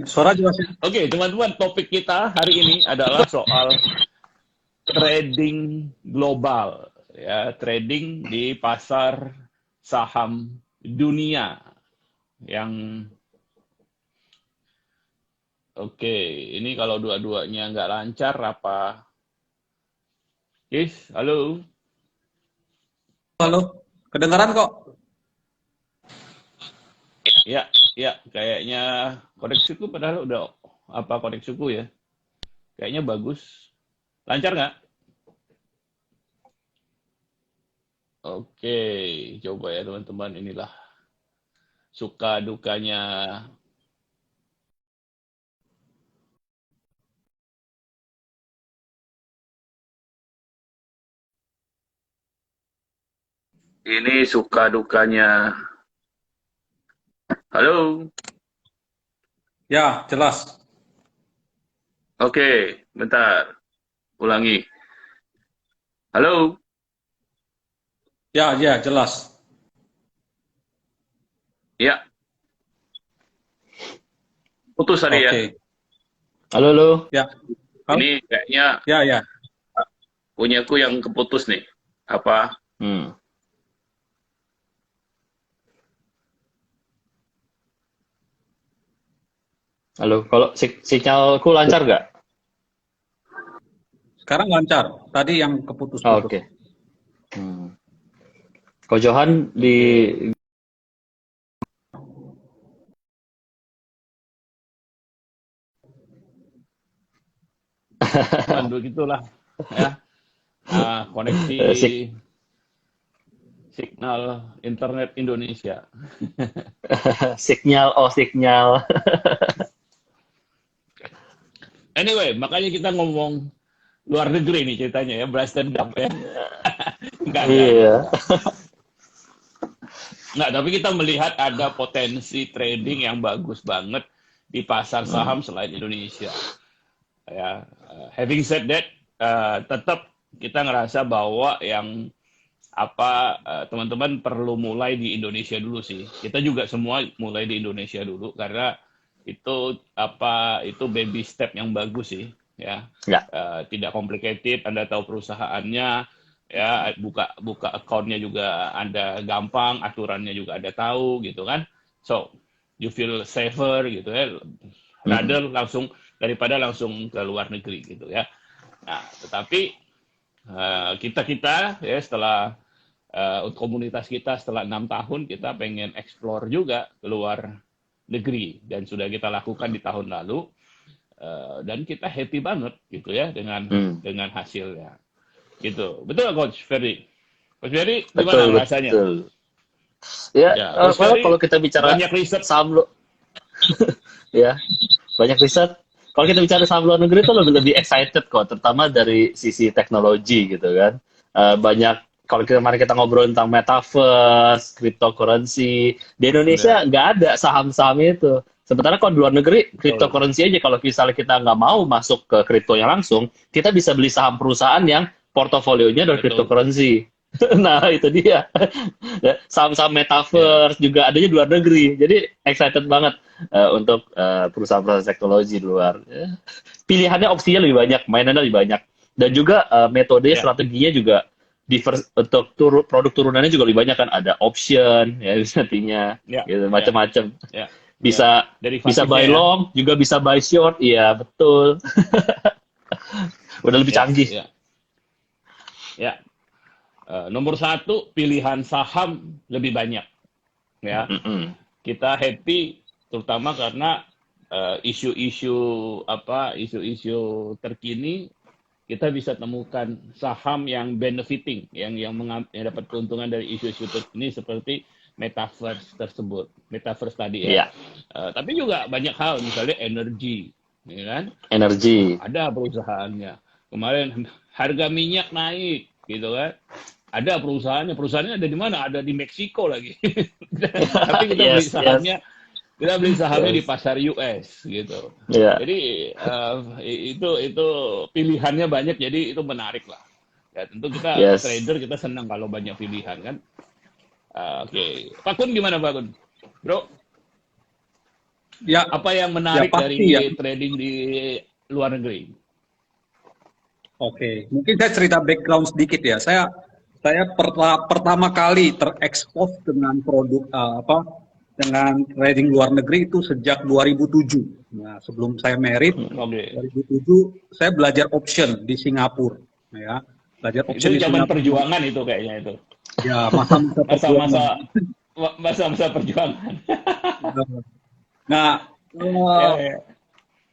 Suara jelas ya? Oke, teman-teman, topik kita hari ini adalah soal trading global, ya, trading di pasar saham dunia yang oke, ini kalau dua-duanya nggak lancar apa? Yes, halo. Halo, kedengaran kok. Ya, ya, kayaknya koneksiku padahal udah apa koneksiku ya? Kayaknya bagus. Lancar nggak? Oke, coba ya teman-teman, inilah suka dukanya. Ini suka dukanya. Halo. Ya, jelas. Oke, bentar. Ulangi. Halo. Ya, ya, jelas. Ya, putus tadi ya. Oke. Halo, halo. Ya. Halo? Ini kayaknya Ya, ya. punyaku yang keputus nih. Apa? Hmm. Halo, kalau sinyalku lancar nggak? Sekarang lancar. Tadi yang Oh, keputus-putus. oke. Hmm. Ko Johan di Teman begitulah ya. Koneksi sik- signal internet Indonesia. sinyal, oh sinyal. Anyway, makanya kita ngomong luar negeri nih ceritanya ya, Bryson Gump ya. Enggak. Iya. Nggak, tapi kita melihat ada potensi trading yang bagus banget di pasar Hmm. saham selain Indonesia. Ya, having said that, tetap kita ngerasa bahwa yang teman-teman perlu mulai di Indonesia dulu sih. Kita juga semua mulai di Indonesia dulu karena itu baby step yang bagus sih, ya. Ya. Tidak complicated, Anda tahu perusahaannya, ya, buka accountnya juga Anda gampang, aturannya juga Anda tahu gitu kan. So, you feel safer gitu ya. Hmm. Daripada langsung ke luar negeri gitu ya. Nah, tetapi kita ya setelah komunitas kita setelah 6 tahun kita pengen explore juga keluar negeri dan sudah kita lakukan di tahun lalu dan kita happy banget gitu ya Hmm. dengan hasilnya gitu. Betul Coach Ferry? Coach Ferry gimana Betul, rasanya? betul. Ya, Ya, Coach well, Ferry kalau kita bicara banyak riset. saham ya, banyak riset. Kalau kita bicara saham luar negeri itu lebih excited kok, terutama dari sisi teknologi gitu kan. Banyak kalau kemarin kita ngobrol tentang metaverse, cryptocurrency, di Indonesia Ya, nggak ada saham-saham itu. Sementara kalau di luar negeri, betul. cryptocurrency aja kalau misalnya kita nggak mau masuk ke kriptonya langsung, kita bisa beli saham perusahaan yang portofolionya dari Betul. cryptocurrency. Nah, itu dia. Saham-saham Ya, metaverse juga adanya di luar negeri. Jadi excited banget untuk perusahaan-perusahaan teknologi di luar. Pilihannya opsinya lebih banyak, mainannya lebih banyak. Dan juga metode ya, strateginya juga untuk produk turunannya juga lebih banyak kan. Ada option, ya nantinya, ya, gitu, ya, macam-macam. ya, ya. Bisa bisa Derivatifnya buy ya. long, juga bisa buy short. Iya, betul. Udah lebih Ya, canggih. ya, ya. Nomor satu, pilihan saham lebih banyak. Ya, Mm-mm. kita happy terutama karena isu-isu isu-isu terkini kita bisa temukan saham yang benefiting, yang dapat keuntungan dari isu-isu terkini seperti metaverse tadi ya. Iya, Tapi juga banyak hal, misalnya energi, ya kan? energi. Ada perusahaannya. Kemarin harga minyak naik, gitu kan? Ada perusahaannya ada di mana? Ada di Meksiko lagi. Tapi Yes, yes, kita beli sahamnya di yes. pasar US gitu. Iya, Jadi itu pilihannya banyak, jadi itu menarik lah. Ya tentu kita yes. trader kita senang kalau banyak pilihan kan. Oke. Pak Kun gimana Pak Kun? Bro? Ya, Apa yang menarik pasti dari ya. trading di luar negeri? Oke, mungkin saya cerita background sedikit ya. Saya pertama kali terekspos dengan produk dengan trading luar negeri itu sejak 2007. Nah, sebelum saya merit Oke. 2007 saya belajar option di Singapura, ya. Belajar option Itu di zaman Singapura. perjuangan itu kayaknya itu. Ya, masa-masa perjuangan. Masa-masa perjuangan. Nah, Ya, ya.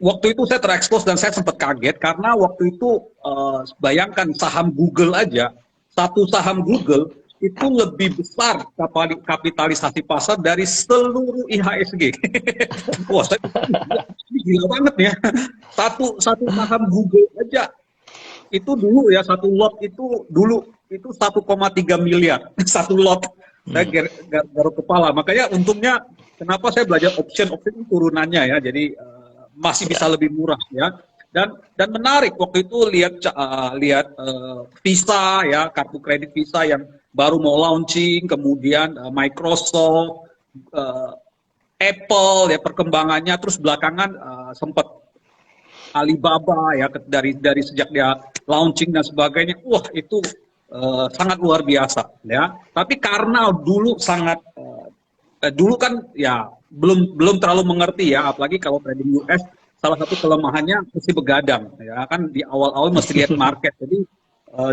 waktu itu saya terekspos dan saya sempat kaget karena waktu itu bayangkan saham Google aja, satu saham Google itu lebih besar kapitalisasi pasar dari seluruh IHSG. Wah, ini gila banget ya. Satu saham Google aja itu dulu ya, satu lot itu dulu itu 1,3 miliar satu lot. Saya garuk kepala. Makanya untungnya kenapa saya belajar option itu turunannya ya. Jadi masih bisa lebih murah ya. Dan menarik waktu itu lihat Visa ya, kartu kredit Visa yang baru mau launching, kemudian Microsoft, eh, Apple ya perkembangannya, terus belakangan sempat Alibaba ya dari sejak dia launching dan sebagainya, wah itu sangat luar biasa ya. Tapi karena dulu dulu kan ya belum terlalu mengerti ya, apalagi kalau trading US salah satu kelemahannya mesti begadang ya kan, di awal-awal mesti lihat market. Jadi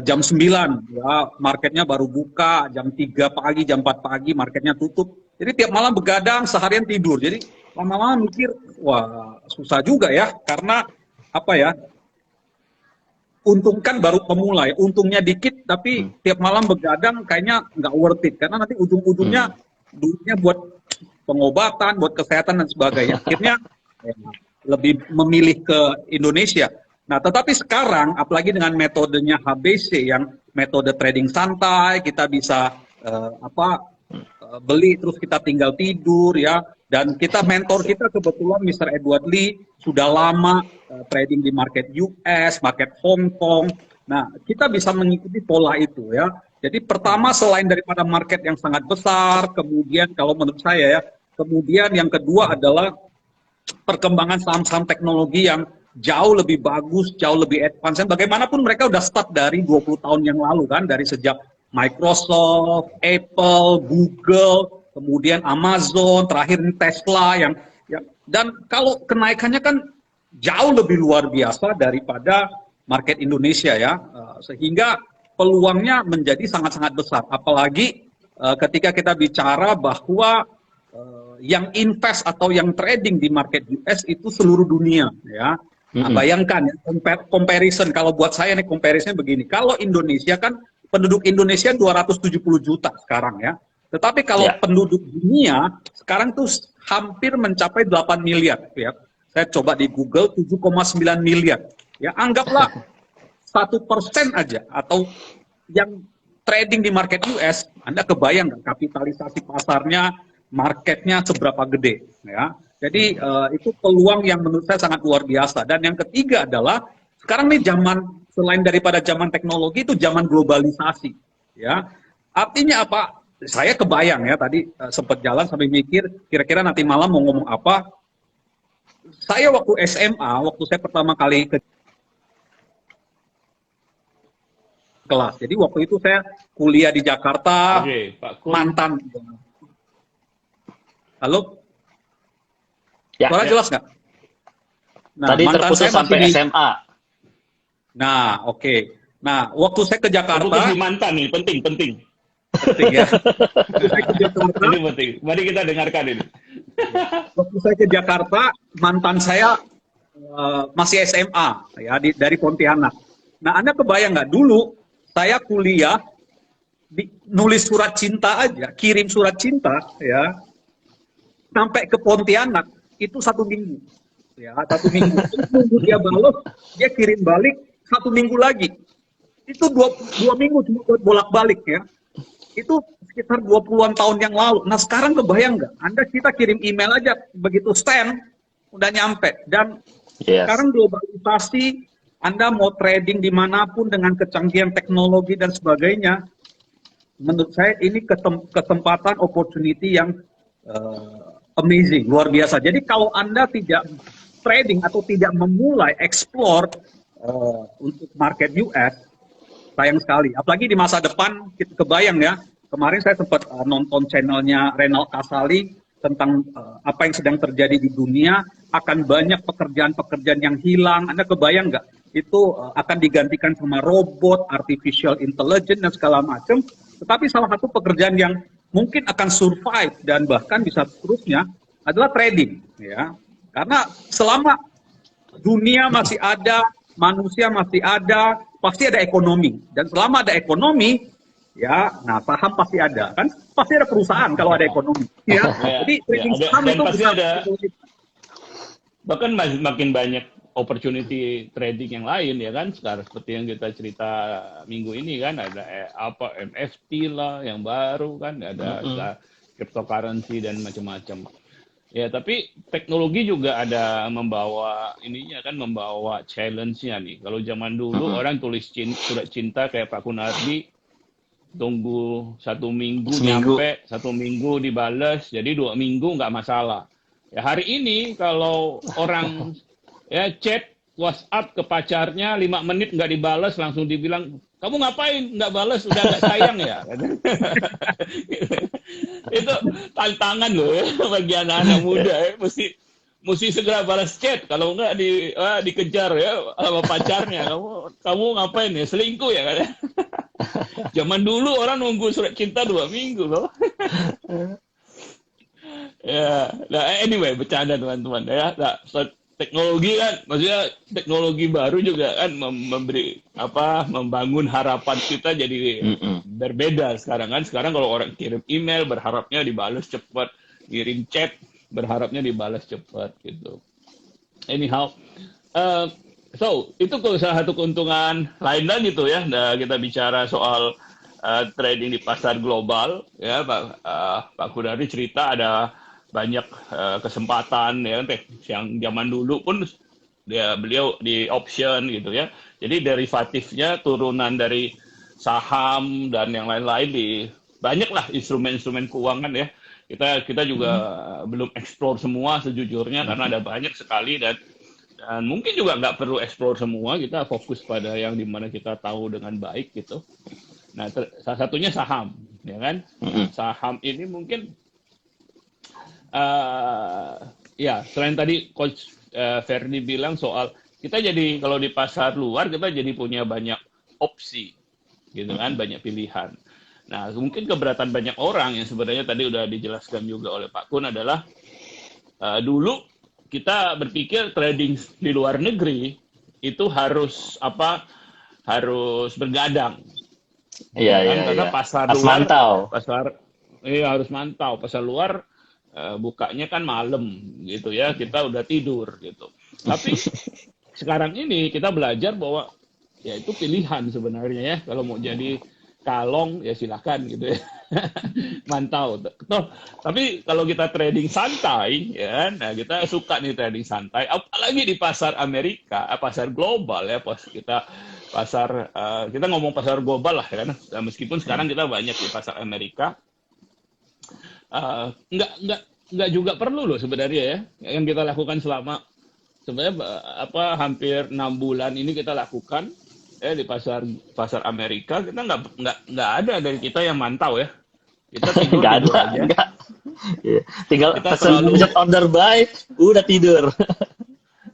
jam 9 ya marketnya baru buka, jam 3 pagi, jam 4 pagi marketnya tutup. Jadi tiap malam begadang, seharian tidur. Jadi lama-lama mikir, wah susah juga ya, karena apa ya, untung kan baru pemula ya, untungnya dikit tapi tiap malam begadang kayaknya nggak worth it, karena nanti ujung-ujungnya duitnya buat pengobatan, buat kesehatan dan sebagainya. Akhirnya ya, lebih memilih ke Indonesia. Nah, tetapi sekarang apalagi dengan metodenya HBC yang metode trading santai, kita bisa beli terus kita tinggal tidur ya. Dan mentor kita kebetulan Mr. Edward Lee sudah lama trading di market US, market Hong Kong. Nah, kita bisa mengikuti pola itu ya. Jadi pertama selain daripada market yang sangat besar, kemudian kalau menurut saya ya, kemudian yang kedua adalah perkembangan saham-saham teknologi yang jauh lebih bagus, jauh lebih advance. Bagaimanapun mereka udah start dari 20 tahun yang lalu kan, dari sejak Microsoft, Apple, Google, kemudian Amazon, terakhir Tesla yang ya, dan kalau kenaikannya kan jauh lebih luar biasa daripada market Indonesia ya, sehingga peluangnya menjadi sangat-sangat besar. Apalagi ketika kita bicara bahwa yang invest atau yang trading di market US itu seluruh dunia ya. Nah, bayangkan ya, comparison kalau buat saya nih comparisonnya begini. Kalau Indonesia kan penduduk Indonesia 270 juta sekarang ya. Tetapi kalau penduduk dunia sekarang tuh hampir mencapai 8 miliar ya. Saya coba di Google 7,9 miliar. Ya anggaplah 1% aja atau yang trading di market US, Anda kebayang nggak kapitalisasi pasarnya, marketnya seberapa gede ya. Jadi itu peluang yang menurut saya sangat luar biasa. Dan yang ketiga adalah sekarang nih zaman, selain daripada zaman teknologi, itu zaman globalisasi ya. Artinya apa? Saya kebayang ya, tadi sempat jalan sampai mikir kira-kira nanti malam mau ngomong apa. Saya waktu SMA, waktu saya pertama kali ke kelas, jadi waktu itu saya kuliah di Jakarta. Oke, Pak Kun. Mantan. Halo? Ya. Suara jelas nggak? Nah, tadi mantan terputus saya masih sampai SMA. Nah, oke. Nah, waktu saya ke Jakarta, Terputus di mantan nih, penting. penting ya. Waktu saya ke Jakarta, Ini penting. Mari kita dengarkan ini. waktu saya ke Jakarta, mantan saya masih SMA ya dari Pontianak. Nah, Anda kebayang nggak dulu saya kuliah nulis surat cinta aja, kirim surat cinta ya sampai ke Pontianak itu 1 minggu ya, 1 minggu. Nunggu dia balas, dia kirim balik 1 minggu lagi. Itu dua minggu cuma buat bolak-balik ya. Itu sekitar 20-an tahun yang lalu. Nah sekarang kebayang nggak? Anda kita kirim email aja, begitu send, udah nyampe. Dan sekarang globalisasi, Anda mau trading dimanapun dengan kecanggihan teknologi dan sebagainya, menurut saya ini kesempatan, opportunity yang amazing, luar biasa. Jadi kalau Anda tidak trading atau tidak memulai explore untuk market US, sayang sekali. Apalagi di masa depan, kita kebayang ya, kemarin saya sempat nonton channelnya Renald Kasali tentang apa yang sedang terjadi di dunia, akan banyak pekerjaan-pekerjaan yang hilang. Anda kebayang nggak? Itu akan digantikan sama robot, artificial intelligence, dan segala macam. Tetapi salah satu pekerjaan yang mungkin akan survive dan bahkan bisa seterusnya adalah trading. Ya. Karena selama dunia masih ada, manusia masih ada, pasti ada ekonomi. Dan selama ada ekonomi, ya, nah saham pasti ada. Kan pasti ada perusahaan kalau ada ekonomi. Ya. Jadi trading saham dan itu pasti bisa, ada, bahkan makin banyak opportunity trading yang lain ya kan. Sekarang seperti yang kita cerita minggu ini kan, ada apa NFT lah yang baru kan, ada cryptocurrency dan macam-macam. Ya, tapi teknologi juga ada membawa ininya kan, membawa challenge-nya nih. Kalau zaman dulu orang tulis surat cinta kayak Pak Kunardi, tunggu 1 minggu nyampe, 1 minggu dibales, jadi 2 minggu nggak masalah. Ya hari ini kalau orang ya chat WhatsApp ke pacarnya 5 menit nggak dibales, langsung dibilang, kamu ngapain nggak balas, udah nggak sayang ya? Itu tantangan loh ya bagi anak-anak muda ya. Mesti segera balas chat, kalau nggak dikejar ya sama pacarnya. Kamu ngapain ya, selingkuh ya kan? Zaman dulu orang nunggu surat cinta 2 minggu loh. Ya, nah anyway, bercanda teman-teman ya. Nah, teknologi kan, maksudnya teknologi baru juga kan membangun harapan kita jadi berbeda sekarang kan. Sekarang kalau orang kirim email berharapnya dibalas cepat, kirim chat berharapnya dibalas cepat gitu. Anyhow, so itu salah satu keuntungan lain lagi gitu ya. Nah, kita bicara soal trading di pasar global ya, Pak Kunardi cerita ada banyak kesempatan ya, yang zaman dulu pun beliau di option gitu ya. Jadi derivatifnya turunan dari saham dan yang lain-lain, banyaklah instrumen-instrumen keuangan ya. Kita juga belum explore semua sejujurnya karena ada banyak sekali, dan mungkin juga nggak perlu explore semua. Kita fokus pada yang dimana kita tahu dengan baik gitu. Nah, salah satunya saham ya kan. Saham ini mungkin ya selain tadi Coach Ferdi bilang soal kita jadi kalau di pasar luar kita jadi punya banyak opsi gitu kan, banyak pilihan. Nah, mungkin keberatan banyak orang yang sebenarnya tadi udah dijelaskan juga oleh Pak Kun adalah dulu kita berpikir trading di luar negeri itu harus bergadang. Iya, kan? Karena iya. pasar Harus luar mantau. harus mantau. Pasar luar bukanya kan malam gitu ya, kita udah tidur gitu. Tapi sekarang ini kita belajar bahwa ya itu pilihan sebenarnya ya. Kalau mau jadi kalong ya silakan gitu ya. Mantau. Tapi kalau kita trading santai ya, nah kita suka nih trading santai, apalagi di pasar Amerika, pasar global ya, kita ngomong pasar global lah ya kan. Nah, meskipun sekarang kita banyak di pasar Amerika. Nggak juga perlu loh sebenarnya ya, yang kita lakukan selama sebenarnya hampir 6 bulan ini kita lakukan ya di pasar Amerika. Kita nggak ada dari kita yang mantau ya, kita tidur aja. Nggak. Tinggal Kita pesan order buy udah tidur.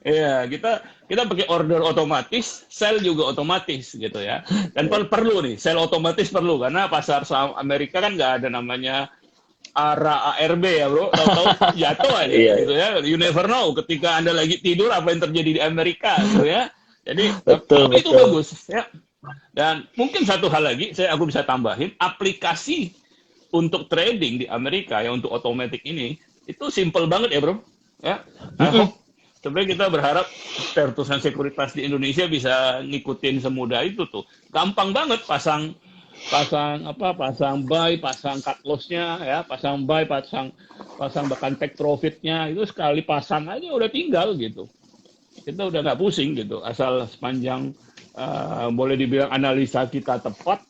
Iya, kita pakai order otomatis, sell juga otomatis gitu ya. Dan perlu nih, sell otomatis perlu karena pasar saham Amerika kan nggak ada namanya ARB ya bro, tahu-tahu jatuh aja gitu ya. You never know ketika Anda lagi tidur apa yang terjadi di Amerika gitu ya. Jadi betul. Itu bagus ya. Dan mungkin satu hal lagi aku bisa tambahin, aplikasi untuk trading di Amerika ya untuk otomatis ini itu simple banget ya bro ya. Sebenarnya kita berharap perusahaan sekuritas di Indonesia bisa ngikutin semudah itu tuh. Gampang banget pasang buy, pasang cut loss-nya ya, pasang buy, pasang bahkan take profit-nya, itu sekali pasang aja udah tinggal gitu. Kita udah nggak pusing gitu, asal sepanjang boleh dibilang analisa kita tepat,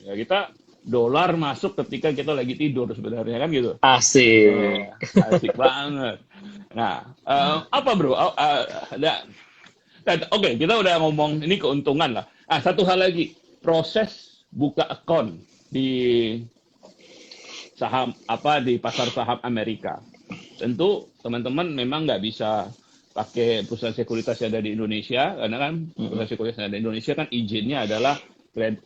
ya kita dolar masuk ketika kita lagi tidur sebenarnya kan gitu. Asik. Asik banget. Nah, apa bro? Oke, kita udah ngomong ini keuntungan lah. Satu hal lagi, proses buka account di saham di pasar saham Amerika. Tentu teman-teman memang nggak bisa pakai perusahaan sekuritas yang ada di Indonesia, karena kan perusahaan sekuritas yang ada di Indonesia kan izinnya adalah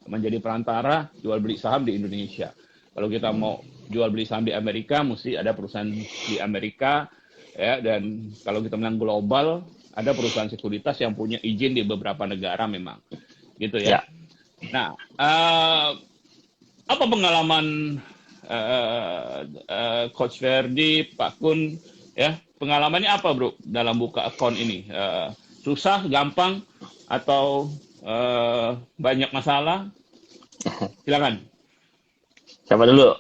menjadi perantara jual beli saham di Indonesia. Kalau kita mau jual beli saham di Amerika, mesti ada perusahaan di Amerika, ya. Dan kalau kita menang global, ada perusahaan sekuritas yang punya izin di beberapa negara memang, gitu ya. Nah, apa pengalaman Coach Ferdi, Pak Kun, ya? Pengalamannya apa bro dalam buka account ini? Susah, gampang, atau banyak masalah? Silakan. Siapa dulu?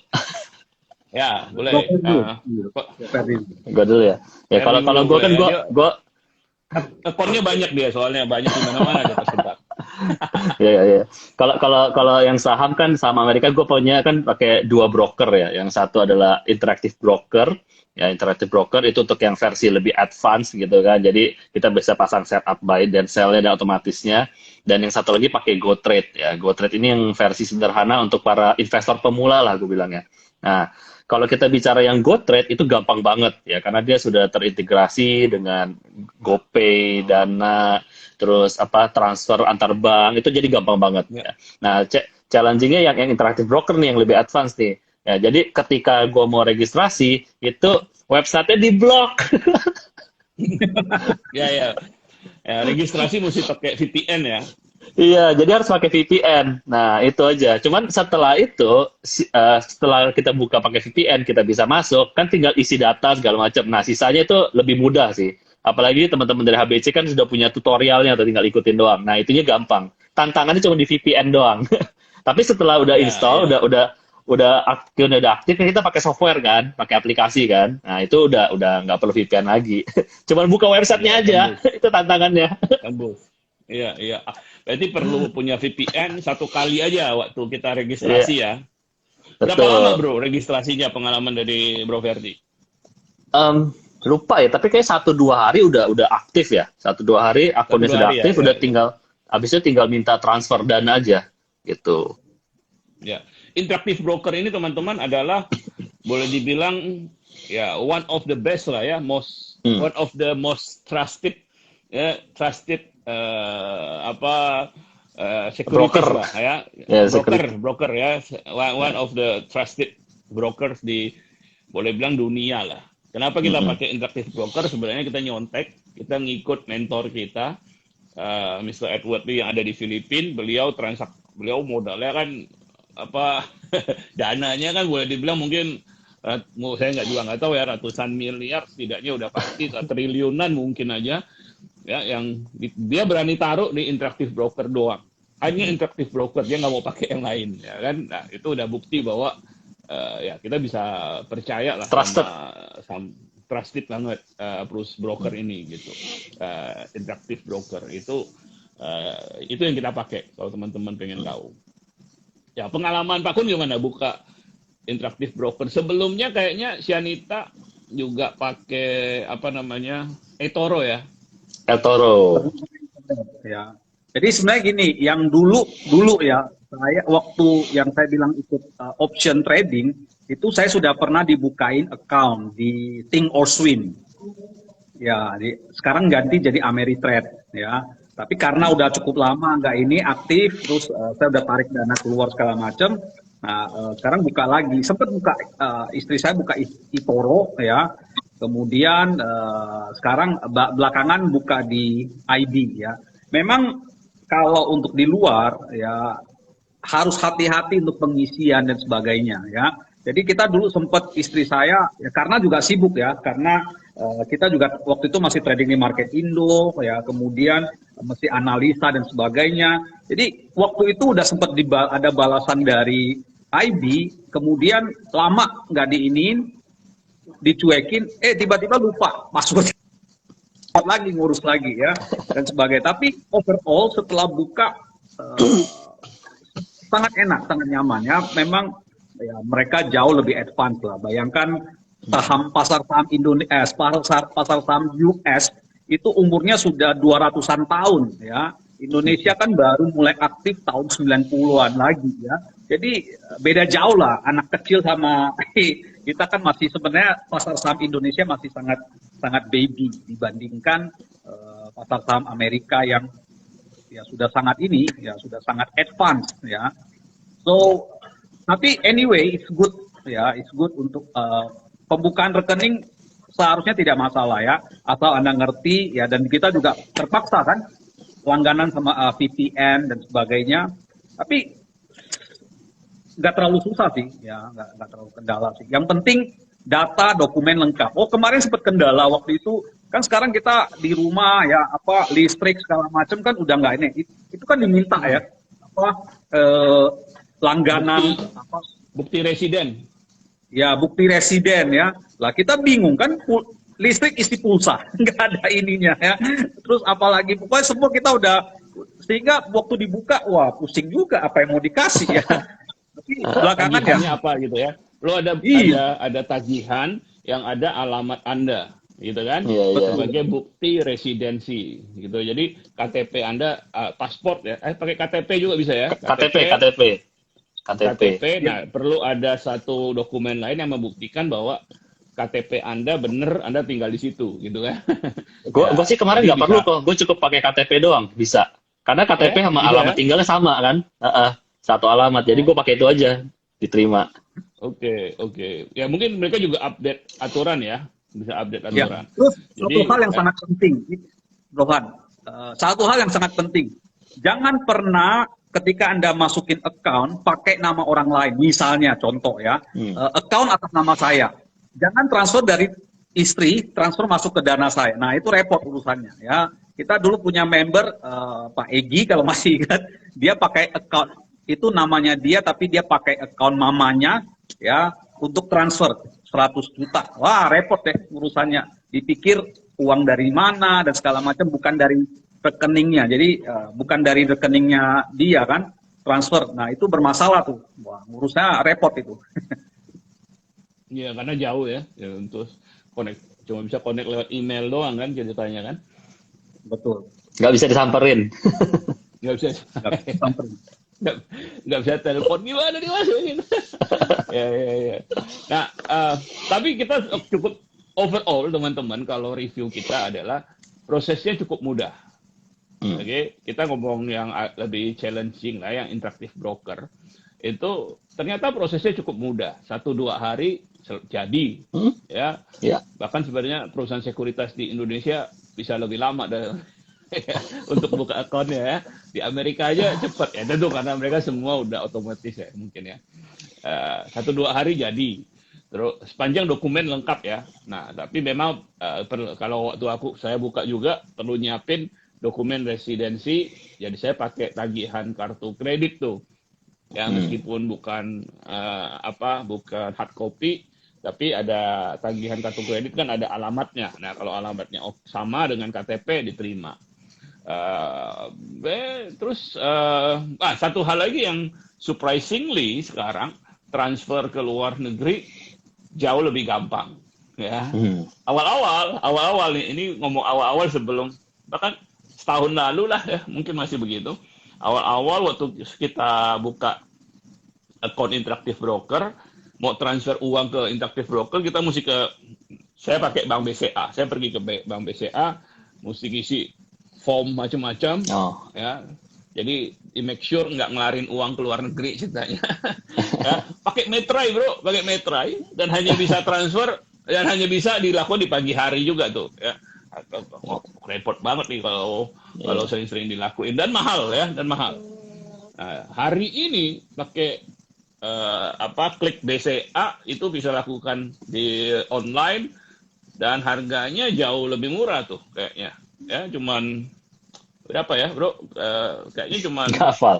Ya, boleh. Gue dulu ya. Ya kalau gue kan gue account-nya banyak dia, soalnya banyak di mana-mana dia tersebar. Ya. Kalau yang saham kan saham Amerika gue punya kan pakai 2 broker ya. Yang satu adalah Interactive Broker. Ya, Interactive Broker itu untuk yang versi lebih advance gitu kan. Jadi kita bisa pasang setup buy dan sell-nya dan otomatisnya. Dan yang satu lagi pakai GoTrade ya. GoTrade ini yang versi sederhana untuk para investor pemula lah gue bilangnya. Nah, kalau kita bicara yang GoTrade itu gampang banget ya, karena dia sudah terintegrasi dengan GoPay, Dana, terus transfer antar bank, itu jadi gampang banget ya. Nah, challenging-nya yang Interactive Broker nih yang lebih advance nih. Ya, jadi ketika gue mau registrasi itu websitenya di-block. Ya, registrasi mesti pakai VPN ya. Iya, jadi harus pakai VPN. Nah, itu aja. Cuman setelah itu, setelah kita buka pakai VPN, kita bisa masuk, kan tinggal isi data segala macam. Nah, sisanya itu lebih mudah sih. Apalagi teman-teman dari HBC kan sudah punya tutorialnya, atau tinggal ikutin doang. Nah, itunya gampang. Tantangannya cuma di VPN doang. Tapi setelah udah install, udah aktif, kita pakai software kan, pakai aplikasi kan. Nah, itu udah nggak perlu VPN lagi. Cuman buka websitenya aja, itu tantangannya. Tembus. Iya. Berarti perlu punya VPN satu kali aja waktu kita registrasi ya. Berapa lama bro registrasinya, pengalaman dari Bro Ferdi? Lupa ya, tapi kayak 1-2 hari udah aktif ya. 1-2 hari akunnya sudah aktif, udah tinggal habis itu tinggal minta transfer dana aja gitu. Ya, Interactive Broker ini teman-teman adalah boleh dibilang ya one of the best lah ya, one of the most trusted securities lah ya, broker ya, one of the trusted brokers di boleh bilang dunia lah. Kenapa kita pakai Interactive Broker? Sebenarnya kita nyontek, kita ngikut mentor kita, Mr. Edward Lee yang ada di Filipina. Beliau modalnya kan dananya kan boleh dibilang mungkin saya nggak tahu ya, ratusan miliar setidaknya udah pasti, triliunan mungkin aja. Ya, yang dia berani taruh di Interactive Broker doang. Hanya Interactive Broker, dia nggak mau pakai yang lain, ya kan? Nah, itu udah bukti bahwa ya kita bisa percaya lah sama trusted banget broker ini gitu. Interactive Broker itu yang kita pakai kalau teman-teman pengen tahu. Ya, pengalaman Pak Kun gimana buka Interactive Broker? Sebelumnya kayaknya Sianita juga pakai eToro ya. eToro. Ya. Jadi sebenarnya gini, yang dulu ya, saya waktu yang saya bilang ikut option trading, itu saya sudah pernah dibukain account di Think or Swim. Ya, sekarang ganti jadi Ameritrade ya. Tapi karena udah cukup lama nggak ini aktif, terus saya udah tarik dana keluar segala macam. Nah, sekarang buka lagi. Sempat buka, istri saya buka eToro ya. Kemudian sekarang belakangan buka di IB ya. Memang kalau untuk di luar ya harus hati-hati untuk pengisian dan sebagainya ya. Jadi kita dulu sempat, istri saya ya, karena juga sibuk ya, karena kita juga waktu itu masih trading di market Indo ya, kemudian mesti analisa dan sebagainya. Jadi waktu itu udah sempat ada balasan dari IB, kemudian lama nggak diinin, dicuekin, tiba-tiba lupa password lagi, ngurus lagi ya dan sebagainya. Tapi overall setelah buka sangat enak, sangat nyaman ya. Memang ya, mereka jauh lebih advance lah. Bayangkan pasar saham Indonesia, pasar saham US itu umurnya sudah 200-an tahun ya. Indonesia kan baru mulai aktif tahun 90-an lagi ya. Jadi beda jauh lah anak kecil sama kita kan masih sebenarnya pasar saham Indonesia masih sangat sangat baby dibandingkan pasar saham Amerika yang ya sudah sangat ini ya sudah sangat advance ya. So tapi anyway it's good ya, it's good untuk pembukaan rekening seharusnya tidak masalah ya, asal Anda ngerti ya, dan kita juga terpaksa kan langganan sama VPN dan sebagainya, tapi nggak terlalu susah sih ya, nggak terlalu kendala sih. Yang penting data dokumen lengkap. Oh kemarin sempat kendala waktu itu kan, sekarang kita di rumah ya, apa listrik segala macam kan udah nggak ini, itu kan diminta ya apa langganan bukti residen. Ya bukti residen ya. Lah kita bingung kan, listrik isi pulsa, nggak ada ininya ya. Terus apalagi pokoknya semua kita udah, sehingga waktu dibuka wah pusing juga apa yang mau dikasih ya. Tapi belakangan ya apa gitu ya. Lo ada iya. ada tagihan yang ada alamat Anda gitu kan, sebagai bukti residensi gitu. Jadi KTP Anda, paspor ya, pakai KTP juga bisa ya. KTP. Nah, perlu ada satu dokumen lain yang membuktikan bahwa KTP Anda benar, Anda tinggal di situ, gitu kan? Gue sih kemarin nggak perlu kok, gue cukup pakai KTP doang, bisa. Karena KTP sama alamat tinggalnya sama kan, satu alamat. Jadi gue pakai itu aja, diterima. Oke. Ya mungkin mereka juga update aturan ya, bisa update aturan. Ya. Terus satu hal yang sangat penting, Rohan, satu hal yang sangat penting, jangan pernah ketika Anda masukin account pakai nama orang lain, misalnya contoh ya, account atas nama saya, jangan transfer dari istri, transfer masuk ke dana saya. Nah itu repot urusannya ya. Kita dulu punya member Pak Egi kalau masih ingat, dia pakai account itu namanya dia, tapi dia pakai account mamanya ya untuk transfer 100 juta. Wah repot deh urusannya. Dipikir uang dari mana dan segala macam, bukan dari rekeningnya. Jadi bukan dari rekeningnya dia kan, transfer. Nah itu bermasalah tuh. Wah ngurusnya repot itu. Iya karena jauh ya, untuk cuma bisa connect lewat email doang kan ceritanya kan. Betul. Nggak bisa disamperin. Nggak bisa disamperin. Nggak bisa telepon, gimana dimasukin. ya. Nah, tapi kita cukup overall teman-teman, kalau review kita adalah prosesnya cukup mudah. Oke, kita ngomong yang lebih challenging lah, yang interactive broker. Itu ternyata prosesnya cukup mudah. 1-2 hari jadi. Ya. Bahkan sebenarnya perusahaan sekuritas di Indonesia bisa lebih lama untuk buka akunnya ya. Di Amerika aja cepat ya, tentu karena mereka semua udah otomatis ya mungkin ya. 1-2 hari jadi. Terus sepanjang dokumen lengkap ya. Nah, tapi memang kalau waktu saya buka juga perlu nyiapin dokumen residensi. Jadi saya pakai tagihan kartu kredit tuh. Ya meskipun bukan bukan hard copy, tapi ada tagihan kartu kredit kan ada alamatnya. Nah, kalau alamatnya sama dengan KTP diterima. Terus satu hal lagi yang surprisingly sekarang transfer ke luar negeri jauh lebih gampang ya. Awal-awal nih, ini ngomong awal-awal sebelum bahkan setahun lalu lah ya, mungkin masih begitu. Awal-awal waktu kita buka akun Interactive Broker, mau transfer uang ke Interactive Broker, kita mesti saya pakai Bank BCA. Saya pergi ke Bank BCA, mesti isi form macam-macam, ya. Jadi di make sure nggak ngelarin uang ke luar negeri ceritanya. Ya, pakai Metrai bro, pakai Metrai, dan hanya bisa transfer dan hanya bisa dilakukan di pagi hari juga tuh. Ya. Repot banget nih kalau sering-sering dilakuin, dan mahal ya, dan mahal. Nah, hari ini pakai klik BCA itu bisa lakukan di online dan harganya jauh lebih murah tuh kayaknya. Ya, cuman berapa ya, bro? Kayaknya cuman nggak hafal.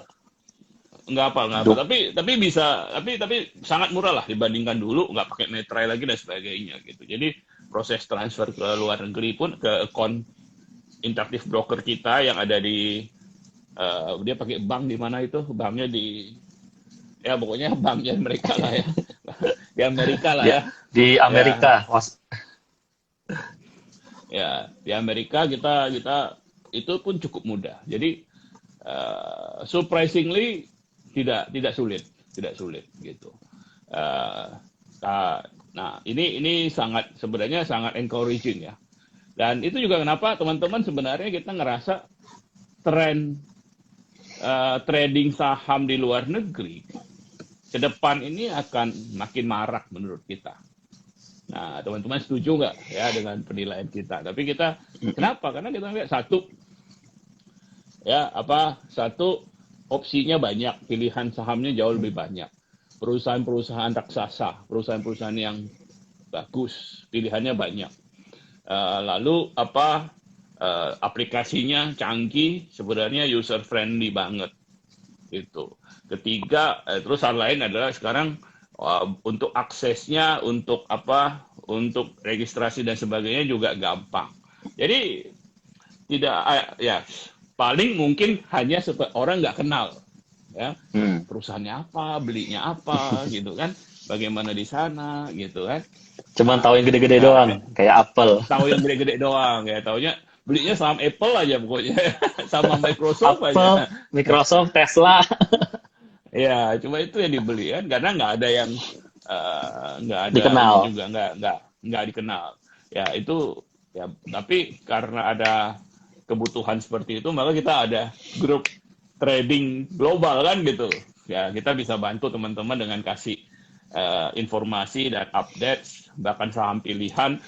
Tapi bisa, tapi sangat murah lah dibandingkan dulu nggak pakai Metrai lagi dan sebagainya gitu. Jadi proses transfer ke luar negeri pun ke akun Interactive Broker kita yang ada di dia pakai bank di mana itu? Banknya di ya pokoknya banknya mereka lah ya. Di Amerika lah Ya, ya. di Amerika. Ya, di Amerika kita itu pun cukup mudah. Jadi surprisingly tidak sulit gitu. Eh, nah, ini sebenarnya sangat encouraging ya. Dan itu juga kenapa teman-teman sebenarnya kita ngerasa tren trading saham di luar negeri ke depan ini akan makin marak menurut kita. Nah, teman-teman setuju nggak ya dengan penilaian kita? Tapi kita kenapa? Karena kita lihat satu opsinya banyak, pilihan sahamnya jauh lebih banyak. Perusahaan-perusahaan raksasa, perusahaan-perusahaan yang bagus, pilihannya banyak. Lalu aplikasinya canggih, sebenarnya user friendly banget gitu. Ketiga, terus hal lain adalah sekarang untuk aksesnya, untuk registrasi dan sebagainya juga gampang. Jadi tidak ya paling mungkin hanya orang nggak kenal ya perusahaannya apa, belinya apa gitu kan, bagaimana di sana gitu kan. Cuman tahu yang gede-gede doang, kayak Apple. Tahu yang gede-gede doang ya, taunya belinya saham Apple aja pokoknya, sama Microsoft Apple, aja. Microsoft, Tesla. Ya, cuma itu yang dibeli kan, karena nggak ada yang nggak ada Dikenal. ini juga nggak dikenal. Ya itu ya, tapi karena ada kebutuhan seperti itu, maka kita ada grup trading global kan gitu. Ya, kita bisa bantu teman-teman dengan kasih informasi dan update, bahkan saham pilihan,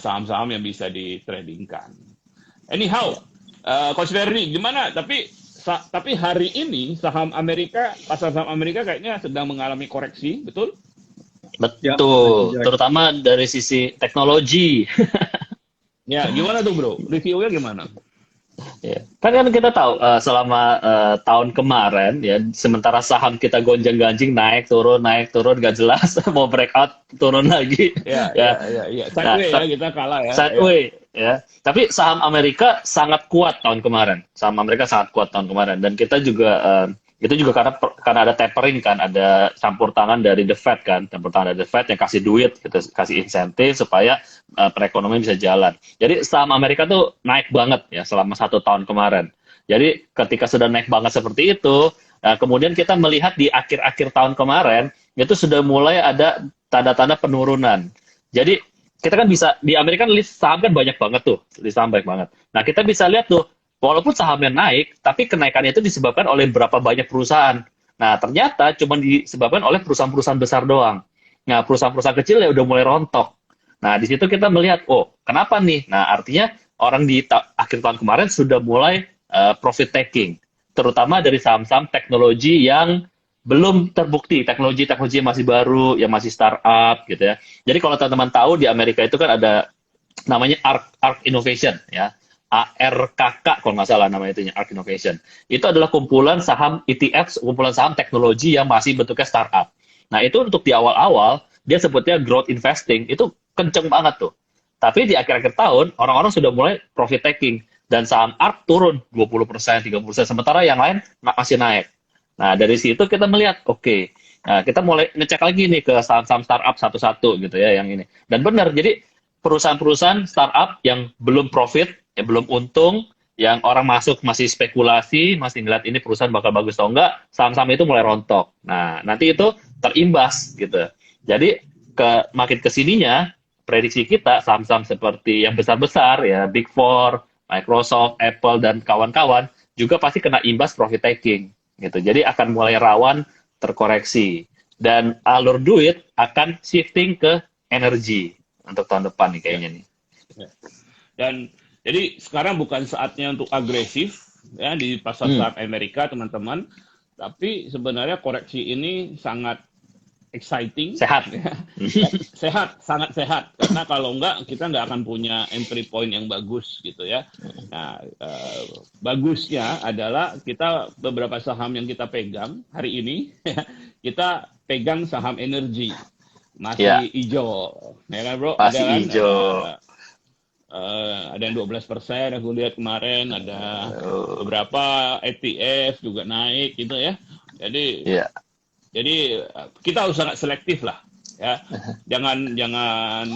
saham-saham yang bisa ditradingkan. Anyhow, Coach Ferdi, gimana? Tapi hari ini pasar saham Amerika kayaknya sedang mengalami koreksi, betul? Betul, terutama dari sisi teknologi. Ya, gimana tuh bro? Reviewnya gimana? Ya. Kan kita tahu selama tahun kemarin ya, sementara saham kita gonjang-ganjing naik turun gak jelas, mau breakout turun lagi. Ya. Sideway ya, kita kalah ya. Sideway ya. Tapi saham Amerika sangat kuat tahun kemarin. Dan kita juga itu juga karena ada tapering kan, ada campur tangan dari The Fed kan, yang kasih duit, gitu, kasih insentif supaya perekonomian bisa jalan. Jadi saham Amerika tuh naik banget ya selama 1 tahun kemarin. Jadi ketika sudah naik banget seperti itu, kemudian kita melihat di akhir-akhir tahun kemarin itu sudah mulai ada tanda-tanda penurunan. Jadi kita kan bisa di Amerika list saham kan banyak banget tuh, list saham banyak banget. Nah kita bisa lihat tuh, walaupun sahamnya naik, tapi kenaikannya itu disebabkan oleh berapa banyak perusahaan. Nah, ternyata cuma disebabkan oleh perusahaan-perusahaan besar doang. Nah, perusahaan-perusahaan kecil ya udah mulai rontok. Nah, di situ kita melihat, oh, kenapa nih? Nah, artinya orang di akhir tahun kemarin sudah mulai profit taking. Terutama dari saham-saham teknologi yang belum terbukti. Teknologi yang masih baru, yang masih startup gitu ya. Jadi kalau teman-teman tahu, di Amerika itu kan ada namanya ARK Innovation ya. ARKK kalau nggak salah nama itunya, ARK Innovation. Itu adalah kumpulan saham ETF, kumpulan saham teknologi yang masih bentuknya startup. Nah, itu untuk di awal-awal, dia sebutnya growth investing, itu kenceng banget tuh. Tapi di akhir-akhir tahun, orang-orang sudah mulai profit taking. Dan saham ARK turun 20%, 30%, sementara yang lain masih naik. Nah, dari situ kita melihat, oke, nah, kita mulai ngecek lagi nih ke saham-saham startup satu-satu gitu ya, yang ini. Dan benar, jadi perusahaan-perusahaan startup yang belum profit, yang belum untung, yang orang masuk masih spekulasi, masih ngeliat ini perusahaan bakal bagus atau enggak, saham-saham itu mulai rontok. Nah, nanti itu terimbas gitu. Jadi makin kesininya, prediksi kita saham-saham seperti yang besar-besar ya, Big Four, Microsoft, Apple dan kawan-kawan juga pasti kena imbas profit taking gitu. Jadi akan mulai rawan terkoreksi dan alur duit akan shifting ke energi untuk tahun depan nih kayaknya nih. Dan jadi sekarang bukan saatnya untuk agresif ya di pasar saham Amerika teman-teman, tapi sebenarnya koreksi ini sangat exciting, sehat, sangat sehat. Karena kalau enggak kita nggak akan punya entry point yang bagus gitu ya. Nah, bagusnya adalah kita beberapa saham yang kita pegang hari ini, kita pegang saham energi masih hijau, ya kan bro? Masih ada kan? hijau. Ada yang 12%, aku lihat kemarin ada beberapa ETF juga naik gitu ya. Jadi Jadi kita harus sangat selektif lah, ya. Jangan jangan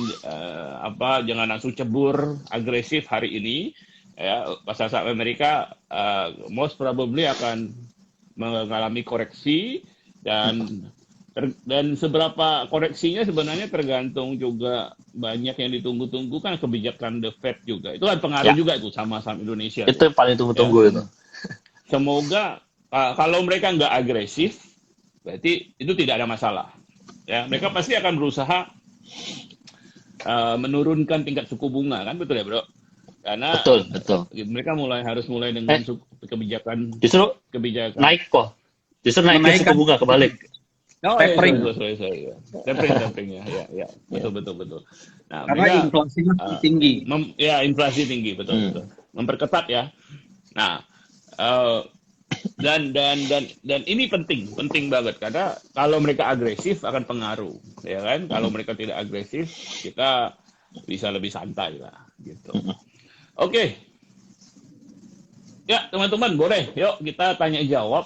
langsung cebur agresif hari ini. Ya, pasar saham Amerika most probably akan mengalami koreksi dan seberapa koreksinya sebenarnya tergantung juga banyak yang ditunggu-tunggu kan kebijakan The Fed juga. Itu kan pengaruh juga itu sama saham Indonesia. Itu yang paling tunggu-tunggu itu. Semoga kalau mereka nggak agresif, berarti itu tidak ada masalah. Ya, mereka pasti akan berusaha menurunkan tingkat suku bunga, kan betul ya, Bro? Karena betul. Mereka harus mulai dengan kebijakan naik kok. Justru naik suku bunga kebalik. Tapering. Tapering ya. Betul. Nah, karena inflasinya tinggi. Inflasi tinggi, betul. Memperketat ya. Nah, dan ini penting banget karena kalau mereka agresif akan pengaruh, ya kan? Kalau mereka tidak agresif, kita bisa lebih santai lah, gitu. Oke. Ya, teman-teman, boleh. Yuk kita tanya jawab.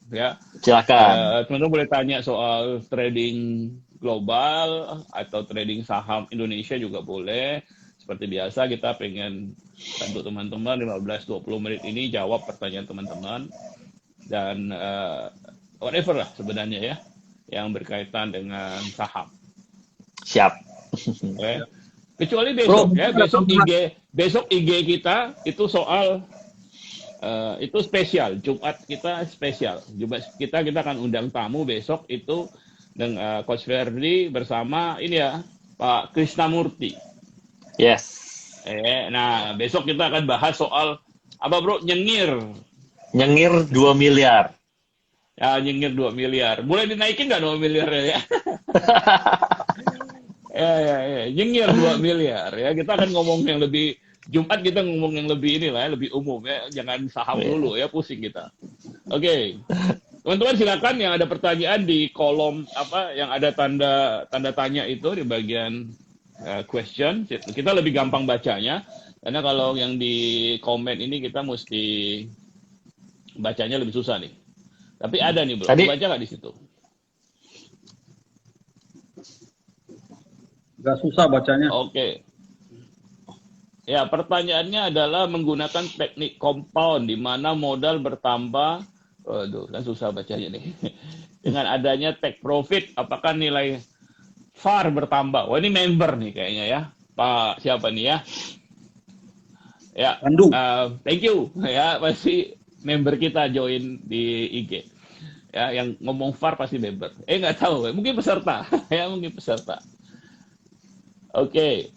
Ya. Silakan. Teman-teman boleh tanya soal trading global atau trading saham Indonesia juga boleh. Seperti biasa kita pengen bantu teman-teman 15-20 menit ini jawab pertanyaan teman-teman dan whatever lah sebenarnya ya yang berkaitan dengan saham. Siap. Okay. Kecuali besok ya, besok IG kita itu soal itu spesial, Jumat kita spesial. Jumat kita akan undang tamu besok itu dengan Coach Ferdi bersama ini ya Pak Krisnamurti. Yes. Nah besok kita akan bahas soal apa bro? Nyengir 2 miliar. Ya nyengir 2 miliar. Boleh dinaikin nggak 2 miliar ya? ya. Nyengir 2 miliar ya. Kita akan ngomong yang lebih Jumat kita ngomong yang lebih inilah ya, lebih umum ya. Jangan saham dulu ya, pusing kita. Oke. Teman-teman silakan yang ada pertanyaan di kolom apa yang ada tanda tanya itu di bagian question. Kita lebih gampang bacanya karena kalau yang di komen ini kita mesti bacanya lebih susah nih. Tapi ada nih bro. Baca nggak di situ? Nggak susah bacanya. Oke. Ya, pertanyaannya adalah menggunakan teknik compound di mana modal bertambah. Waduh, kan susah bacanya nih. Dengan adanya take profit, apakah nilai VAR bertambah? Wah, ini member nih kayaknya ya. Pak siapa nih ya? Ya, thank you. Ya, pasti member kita join di IG. Ya, yang ngomong VAR pasti member. Nggak tahu. Mungkin peserta. Ya, mungkin peserta. Oke.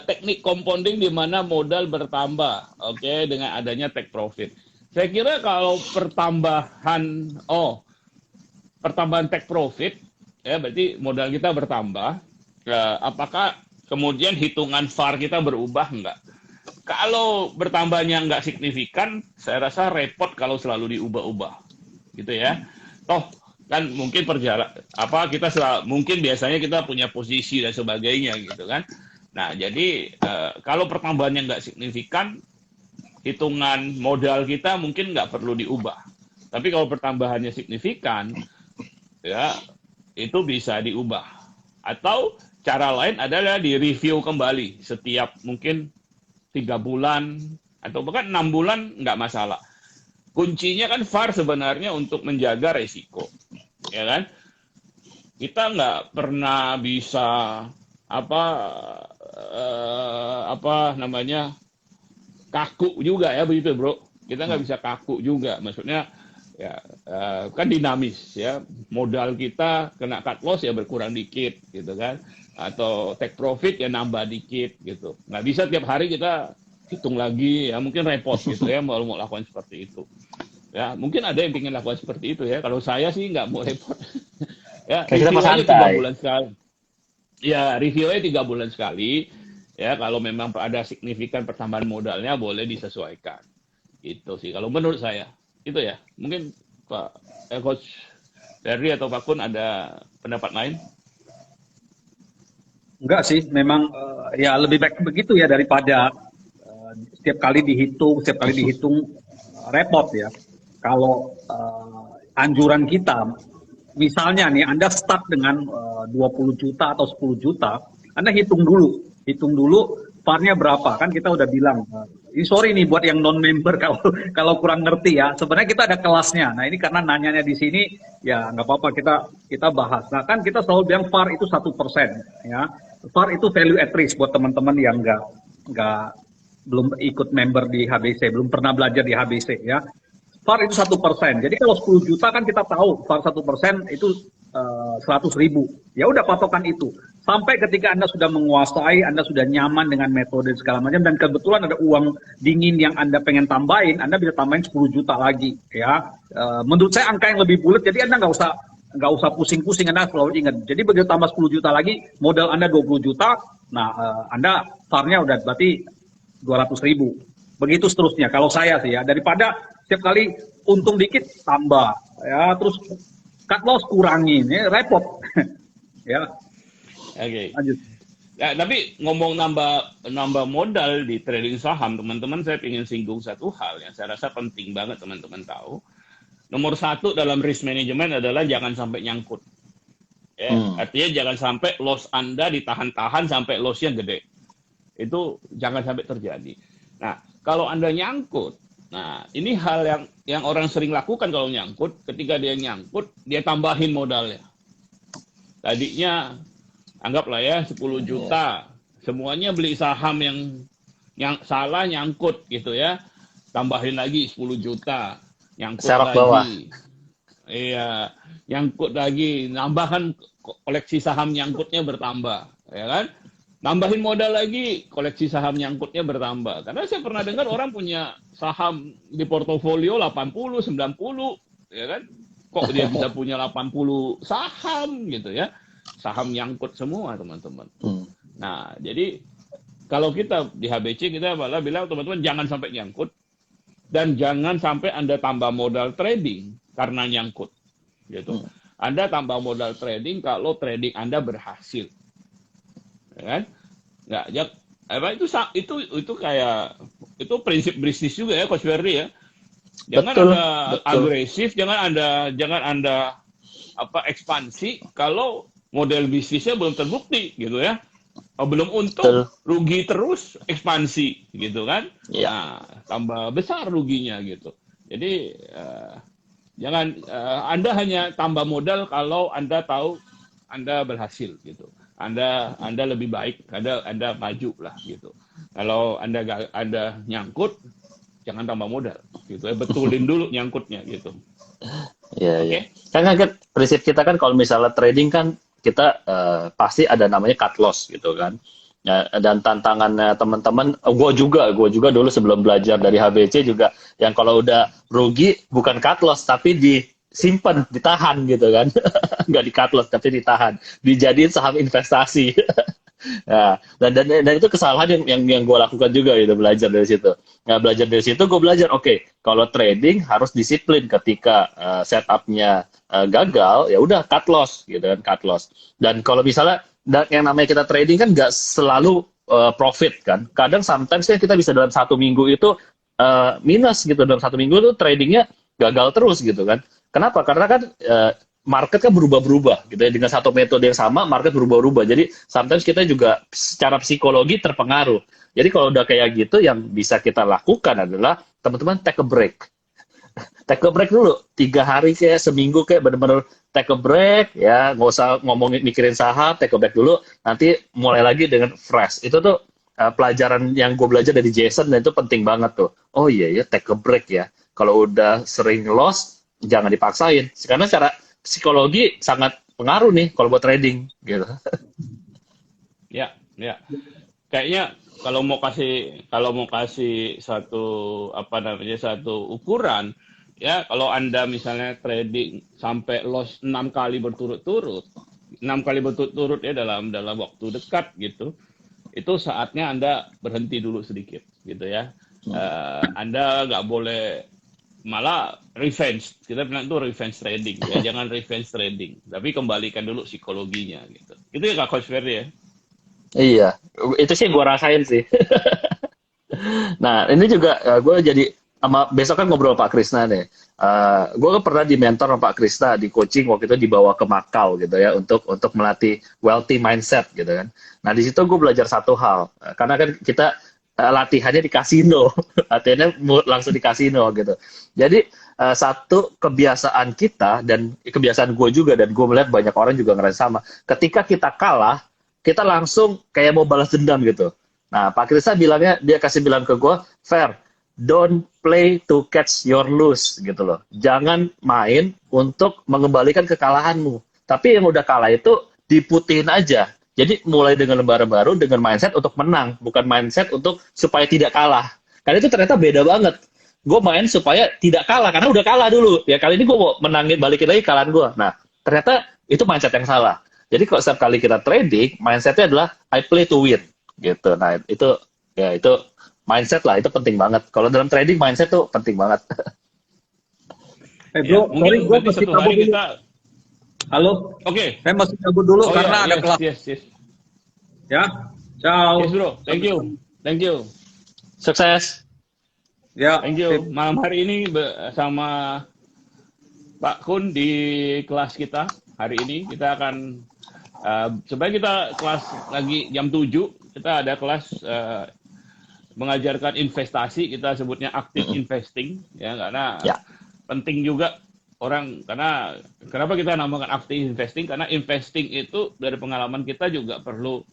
Teknik compounding di mana modal bertambah, oke, dengan adanya take profit. Saya kira kalau pertambahan take profit, ya berarti modal kita bertambah. Apakah kemudian hitungan VAR kita berubah enggak? Kalau bertambahnya enggak signifikan, saya rasa repot kalau selalu diubah-ubah, gitu ya. Toh kan mungkin mungkin biasanya kita punya posisi dan sebagainya, gitu kan. Nah, jadi kalau pertambahannya nggak signifikan, hitungan modal kita mungkin nggak perlu diubah. Tapi kalau pertambahannya signifikan, ya itu bisa diubah. Atau cara lain adalah di-review kembali setiap mungkin 3 bulan atau bahkan 6 bulan nggak masalah. Kuncinya kan VAR sebenarnya untuk menjaga resiko, ya kan? Kita nggak pernah bisa kaku juga ya begitu bro, kita nggak bisa kaku juga, maksudnya ya kan dinamis ya, modal kita kena cut loss ya berkurang dikit gitu kan, atau take profit ya nambah dikit gitu, nggak bisa tiap hari kita hitung lagi ya, mungkin repot gitu ya mau lakukan seperti itu ya, mungkin ada yang ingin lakukan seperti itu ya, kalau saya sih nggak mau repot ya, kita reviewnya 3 bulan sekali. Ya, reviewnya 3 bulan sekali. Ya, kalau memang ada signifikan pertambahan modalnya boleh disesuaikan. Gitu sih. Kalau menurut saya, itu ya. Mungkin Pak Coach Ferdi atau Pak Kun ada pendapat lain? Enggak sih, memang ya lebih baik begitu ya daripada setiap kali dihitung repot ya. Kalau anjuran kita misalnya nih Anda start dengan 20 juta atau 10 juta, Anda hitung dulu VAR-nya berapa, kan kita udah bilang. Ini sorry nih buat yang non-member kalau kalau kurang ngerti ya. Sebenarnya kita ada kelasnya. Nah ini karena nanyanya di sini, ya nggak apa-apa kita bahas. Nah kan kita selalu bilang VAR itu 1%, ya. VAR itu value at risk buat teman-teman yang nggak belum ikut member di HBC, belum pernah belajar di HBC ya. VAR itu 1%. Jadi kalau 10 juta kan kita tahu VAR 1% itu 100.000. Ya udah patokan itu. Sampai ketika Anda sudah menguasai, Anda sudah nyaman dengan metode segala macam, dan kebetulan ada uang dingin yang Anda pengen tambahin, Anda bisa tambahin 10 juta lagi. Ya, menurut saya angka yang lebih bulat. Jadi Anda nggak usah pusing-pusing, Anda selalu ingat. Jadi begitu tambah 10 juta lagi, modal Anda 20 juta, nah Anda VAR-nya udah berarti 200.000. Begitu seterusnya. Kalau saya sih ya, daripada setiap kali untung dikit tambah, ya terus cut loss kurangin, ya repot. Ya, Oke. lanjut. Ya, tapi ngomong nambah modal di trading saham, teman-teman, saya ingin singgung satu hal yang saya rasa penting banget teman-teman tahu. Nomor satu dalam risk management adalah jangan sampai nyangkut. Ya, artinya jangan sampai loss Anda ditahan-tahan sampai loss-nya gede. Itu jangan sampai terjadi. Nah, kalau Anda nyangkut, nah ini hal yang orang sering lakukan kalau nyangkut. Ketika dia nyangkut, dia tambahin modalnya. Tadinya anggaplah ya 10 juta, semuanya beli saham yang salah, nyangkut gitu ya. Tambahin lagi 10 juta, nyangkut Serok lagi. bawah. Iya, nyangkut lagi, nambahkan koleksi saham nyangkutnya bertambah, ya kan? Nambahin modal lagi, koleksi saham nyangkutnya bertambah. Karena saya pernah dengar orang punya saham di portofolio 80, 90, ya kan? Kok dia bisa punya 80 saham gitu ya? Saham nyangkut semua, teman-teman. Nah, jadi kalau kita di HBC, kita malah bilang, teman-teman, jangan sampai nyangkut. Dan jangan sampai Anda tambah modal trading karena nyangkut. Gitu. Anda tambah modal trading kalau trading Anda berhasil. Ya kan? Nggak, itu kayak itu prinsip bisnis juga ya, Coach Ferdi ya. Jangan Betul, Anda betul. agresif, jangan Anda ekspansi kalau model bisnisnya belum terbukti gitu ya. Belum untung, rugi terus, ekspansi gitu kan. Iya. Nah, tambah besar ruginya gitu. Jadi jangan Anda hanya tambah modal kalau Anda tahu Anda berhasil gitu. Anda lebih baik, Anda maju lah gitu. Kalau Anda nyangkut, jangan tambah modal gitu. Betulin dulu nyangkutnya gitu. Iya, Oke? iya. Kan prinsip kita kan kalau misalnya trading kan kita pasti ada namanya cut loss gitu kan. Ya, dan tantangannya teman-teman, gue juga dulu sebelum belajar dari HBC juga yang kalau udah rugi bukan cut loss tapi disimpan, ditahan gitu kan. Nggak di cut loss tapi ditahan, dijadiin saham investasi. Nah, dan itu kesalahan yang gue lakukan juga gitu, belajar dari situ. Nah, belajar dari situ gue belajar, oke, kalau trading harus disiplin ketika setupnya gagal, ya udah cut loss gitu kan, cut loss. Dan kalau misalnya yang namanya kita trading kan nggak selalu profit kan. Kadang sometimes ya kita bisa dalam 1 minggu itu minus gitu, dalam 1 minggu itu tradingnya gagal terus gitu kan. Kenapa? Karena kan market kan berubah-berubah gitu ya, dengan satu metode yang sama market berubah-ubah. Jadi sometimes kita juga secara psikologi terpengaruh. Jadi kalau udah kayak gitu, yang bisa kita lakukan adalah teman-teman take a break. Take a break dulu 3 hari kayak seminggu kayak bener-bener take a break ya, nggak usah ngomongin mikirin saham, take a break dulu, nanti mulai lagi dengan fresh. Itu tuh pelajaran yang gue belajar dari Jason, dan itu penting banget tuh. Oh iya ya, take a break ya. Kalau udah sering loss jangan dipaksain, karena secara psikologi sangat pengaruh nih kalau buat trading gitu. Ya. Kayaknya kalau mau kasih satu ukuran ya, kalau Anda misalnya trading sampai loss 6 kali berturut-turut ya dalam waktu dekat gitu, itu saatnya Anda berhenti dulu sedikit gitu ya. Anda nggak boleh malah revenge, kita bilang itu revenge trading ya, jangan revenge trading, tapi kembalikan dulu psikologinya gitu. Itu ya Kak Coach Ferdi ya. Iya, itu sih gue rasain sih. Nah, ini juga gue jadi besok kan ngobrol Pak Krisna nih. Gue kan pernah di mentor sama Pak Krisna di coaching waktu itu dibawa ke Makau gitu ya untuk melatih wealthy mindset gitu kan. Nah di situ gue belajar satu hal karena kan kita latihannya di kasino, latihannya langsung di kasino gitu. Jadi satu kebiasaan kita dan kebiasaan gue juga dan gue melihat banyak orang juga ngerasa sama. Ketika kita kalah, kita langsung kayak mau balas dendam gitu. Nah Pak Krisna bilangnya dia kasih bilang ke gue, fair. Don't play to catch your lose gitu loh. Jangan main untuk mengembalikan kekalahanmu. Tapi yang udah kalah itu diputihin aja. Jadi mulai dengan lembaran baru dengan mindset untuk menang, bukan mindset untuk supaya tidak kalah. Karena itu ternyata beda banget. Gue main supaya tidak kalah karena udah kalah dulu. Ya kali ini gue mau menangin balikin lagi kekalahan gue. Nah ternyata itu mindset yang salah. Jadi kalau setiap kali kita trading, mindsetnya adalah I play to win gitu. Nah itu ya itu mindset lah, itu penting banget. Kalau dalam trading, mindset tuh penting banget. Bro, mungkin sorry, gue nanti mesti satu cabut hari dulu. kita, Halo, oke. saya mesti cabut dulu Oh karena ya, ada kelas. yes. Ya, ciao. Yes bro, thank you. Sukses. Ya, Thank you. Malam hari ini sama Pak Kun di kelas kita. Hari ini kita akan, sebenarnya kita kelas lagi jam 7, kita ada kelas mengajarkan investasi, kita sebutnya active investing, ya karena penting juga orang, karena kenapa kita namakan active investing, karena investing itu dari pengalaman kita juga perlu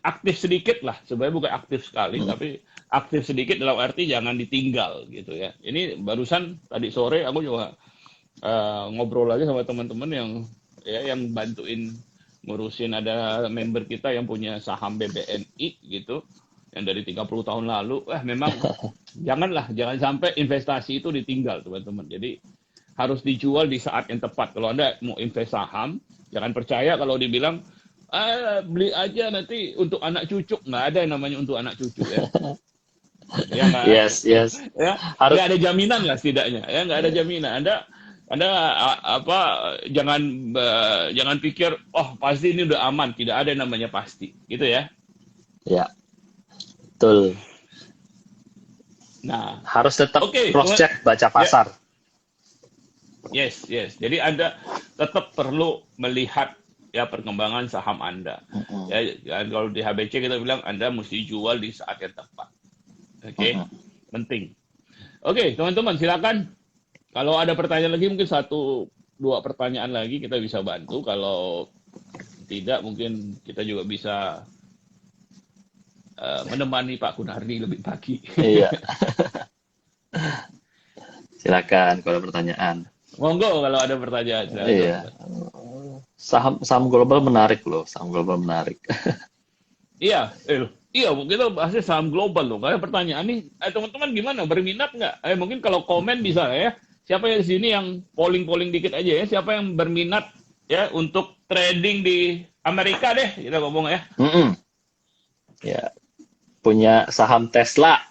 aktif sedikit lah, sebenarnya bukan aktif sekali, tapi aktif sedikit dalam arti jangan ditinggal gitu ya. Ini barusan tadi sore aku juga ngobrol lagi sama teman-teman yang bantuin ngurusin, ada member kita yang punya saham BBNI gitu, yang dari 30 tahun lalu. Memang jangan sampai investasi itu ditinggal teman-teman. Jadi harus dijual di saat yang tepat. Kalau Anda mau invest saham, jangan percaya kalau dibilang beli aja nanti untuk anak cucu. Nggak ada yang namanya untuk anak cucu ya. Ya nggak. Yes. Ya, Harus. nggak ada jaminan lah setidaknya. Ya nggak ada jaminan. Anda jangan pikir pasti ini udah aman. Tidak ada yang namanya pasti, gitu ya. Ya, betul. Nah, Harus tetap oke, cross check, baca pasar. Yes. Jadi Anda tetap perlu melihat ya perkembangan saham Anda. Ya, kalau di HBC kita bilang Anda mesti jual di saat yang tepat. Oke, penting. Oke, teman-teman silakan. Kalau ada pertanyaan lagi, mungkin 1-2 pertanyaan lagi kita bisa bantu. Kalau tidak, mungkin kita juga bisa menemani Pak Kunardi lebih pagi. Iya. Silakan kalau ada pertanyaan. Monggo kalau ada pertanyaan. Silakan. Iya. Saham global menarik loh, saham global menarik. Iya, kita bahasnya saham global loh. Kayak pertanyaan nih, teman-teman gimana? Berminat nggak? Mungkin kalau komen bisa ya. Siapa yang di sini yang polling dikit aja ya? Siapa yang berminat ya untuk trading di Amerika deh? Kita ngomong ya. Ya, punya saham Tesla,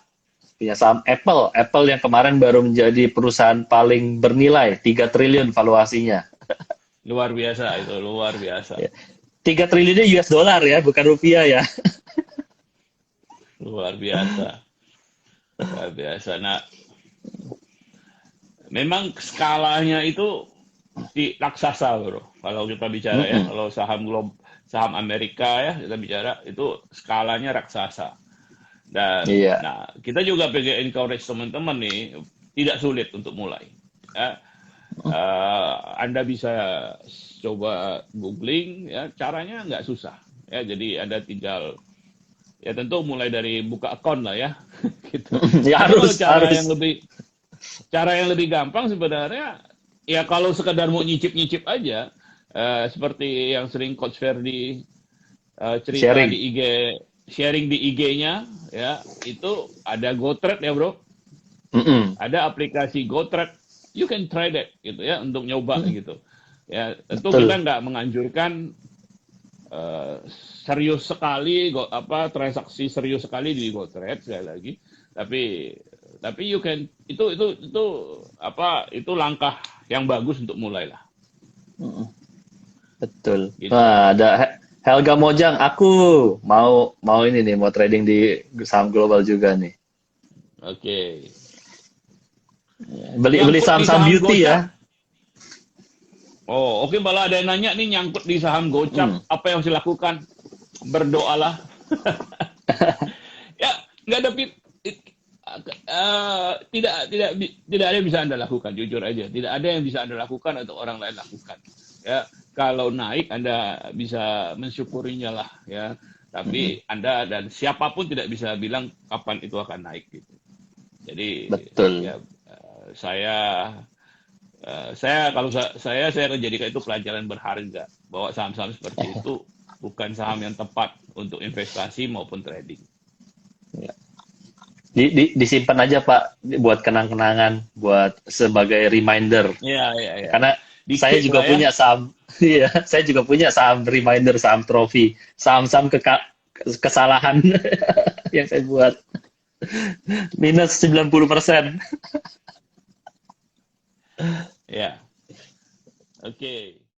punya saham Apple yang kemarin baru menjadi perusahaan paling bernilai, 3 triliun valuasinya. Luar biasa itu, luar biasa. Ya. 3 triliunnya US dollar ya, bukan rupiah ya. Luar biasa. Luar biasa. Nah, memang skalanya itu di raksasa, bro. Kalau kita bicara ya, kalau saham Amerika ya, kita bicara itu skalanya raksasa. Dan nah, kita juga pengen encourage teman-teman nih, tidak sulit untuk mulai. Ya. Anda bisa coba googling ya, caranya nggak susah ya, jadi Anda tinggal ya tentu mulai dari buka akun lah ya gitu. Ya, harus. Cara yang lebih gampang sebenarnya ya, kalau sekedar mau nyicip aja seperti yang sering Coach Ferdi cerita di IG, sharing di IG-nya ya, itu ada GoTrade ya bro. Ada aplikasi GoTrade, you can try that gitu ya, untuk nyoba gitu ya. Tentu kita nggak menganjurkan serius sekali transaksi serius sekali di GoTrade sekali lagi, tapi you can itu langkah yang bagus untuk mulai lah. Betul. Gitu. Nah, ada Helga Mojang, aku mau ini nih, mau trading di saham global juga nih. Oke. Beli Nyangkut di saham-saham saham beauty Gocap. ya. Oh, oke, malah ada yang nanya nih nyangkut di saham Gocap, apa yang harus dilakukan? Berdoalah. Ya, nggak ada tidak ada yang bisa Anda lakukan, jujur aja. Tidak ada yang bisa Anda lakukan atau orang lain lakukan. Ya, kalau naik Anda bisa mensyukurinya lah ya. Tapi Anda dan siapapun tidak bisa bilang kapan itu akan naik gitu. Jadi Betul. ya saya kalau saya akan jadikan itu pelajaran berharga bahwa saham-saham seperti itu bukan saham yang tepat untuk investasi maupun trading. Disimpan aja Pak buat kenang-kenangan, buat sebagai reminder. Iya. Karena saya Dikit juga lah ya. punya saham, iya, saya juga punya saham reminder, saham trofi, saham-saham kesalahan yang saya buat minus 90%. Ya. Oke.